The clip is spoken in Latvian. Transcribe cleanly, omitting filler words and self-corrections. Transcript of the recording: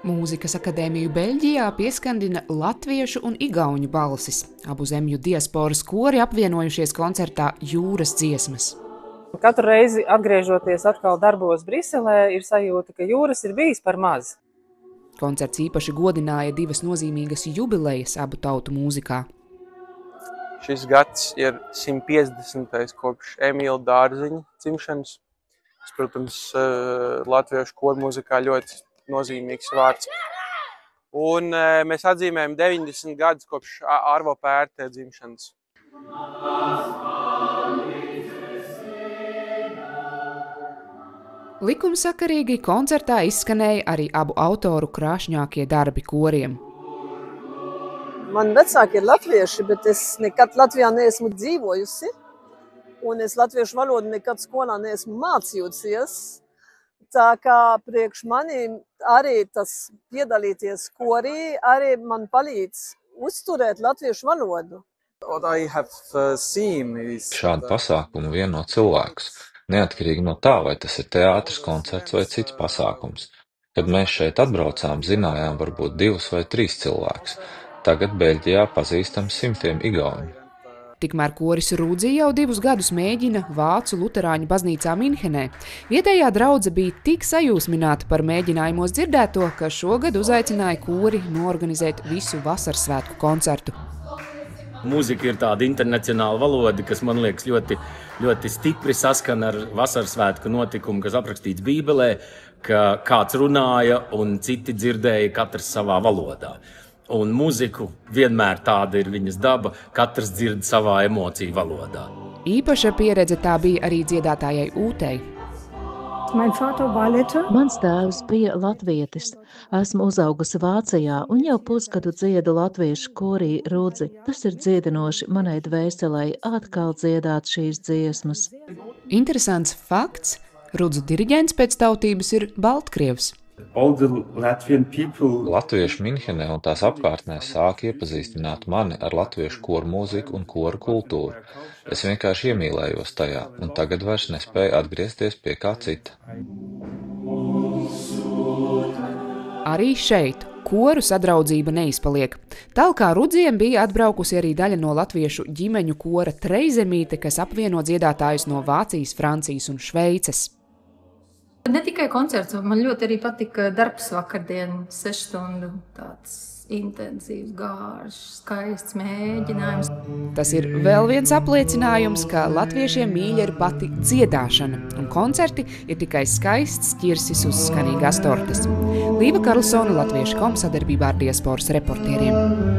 Mūzikas akadēmiju Beļģijā pieskandina latviešu un igauņu balsis. Abu zemju diasporas kori apvienojušies koncertā Jūras dziesmas. Katru reizi atgriežoties atkal darbos Briselē, ir sajūta, ka jūras ir bijis par maz. Koncerts īpaši godināja divas nozīmīgas jubilejas abu tautu mūzikā. Šis gads ir 150. kopš Emīla Dārziņa dzimšanas. Tas, protams, latviešu kormūzikā ļoti nozīmīgs vārds. Un mēs atzīmējam 90 gadus kopš Arvo Pērte dzimšanas. Likumsakarīgi koncertā izskanēja arī abu autoru krāšņākie darbi koriem. Man vecāki ir latvieši, bet es nekad Latvijā neesmu dzīvojusi. Un es latviešu valodu nekad skolā neesmu mācījusies. Tā kā priekš mani arī tas piedalīties korī arī man palīdz uzturēt latviešu valodu. Šādu pasākumu vieno cilvēkus, neatkarīgi no tā, vai tas ir teātris, koncerts vai cits pasākums. Kad mēs šeit atbraucām, zinājām varbūt 2 vai 3 cilvēkus. Tagad Beļģijā pazīstam simtiem igauņu. Tikmēr koris Rudzi jau 2 gadus mēģina Vācu luterāņu baznīcā Minhenē. Vietējā draudze bija tik sajūsmināta par mēģinājumos dzirdēto, ka šogad uzaicināja kori noorganizēt visu vasarsvētku koncertu. Mūzika ir tāda internacionāla valoda, kas man liekas ļoti stipri saskan ar vasarsvētku notikumu, kas aprakstīts Bībelē, ka kāds runāja un citi dzirdēja katrs savā valodā. Un mūziku vienmēr tāda ir viņas daba, katrs dzird savā emociju valodā. Īpaša pieredze tā bija arī dziedātājai Ūtei. Mans tēvs bija latvietis. Esmu uzaugusi Vācijā un jau pusgadu dziedu latviešu korī Rudzi. Tas ir dziedinoši manai dvēselei atkal dziedāt šīs dziesmas. Interesants fakts – Rudzu diriģents pēc tautības ir baltkrievs. Latvieši Minhenē un tās apkārtnē sāka iepazīstināt mani ar latviešu koru mūziku un koru kultūru. Es vienkārši iemīlējos tajā, un tagad vairs nespēju atgriezties pie kā cita. Arī šeit koru sadraudzība neizpaliek. Talkā Rudziem bija atbraukusi arī daļa no latviešu ģimeņu kora Treizemīte, kas apvieno dziedātājus no Vācijas, Francijas un Šveices. Ne tikai koncerts, man ļoti arī patika darbs vakardien, 6 stundu, tāds intensīvs, gārš, skaists mēģinājums. Tas ir vēl viens apliecinājums, ka latviešiem mīļa ir pati dziedāšana, un koncerti ir tikai skaists ķirsis uz skanīgās tortes. Līva Karlsone, Latviešu.com sadarbībā ar diasporas reportieriem.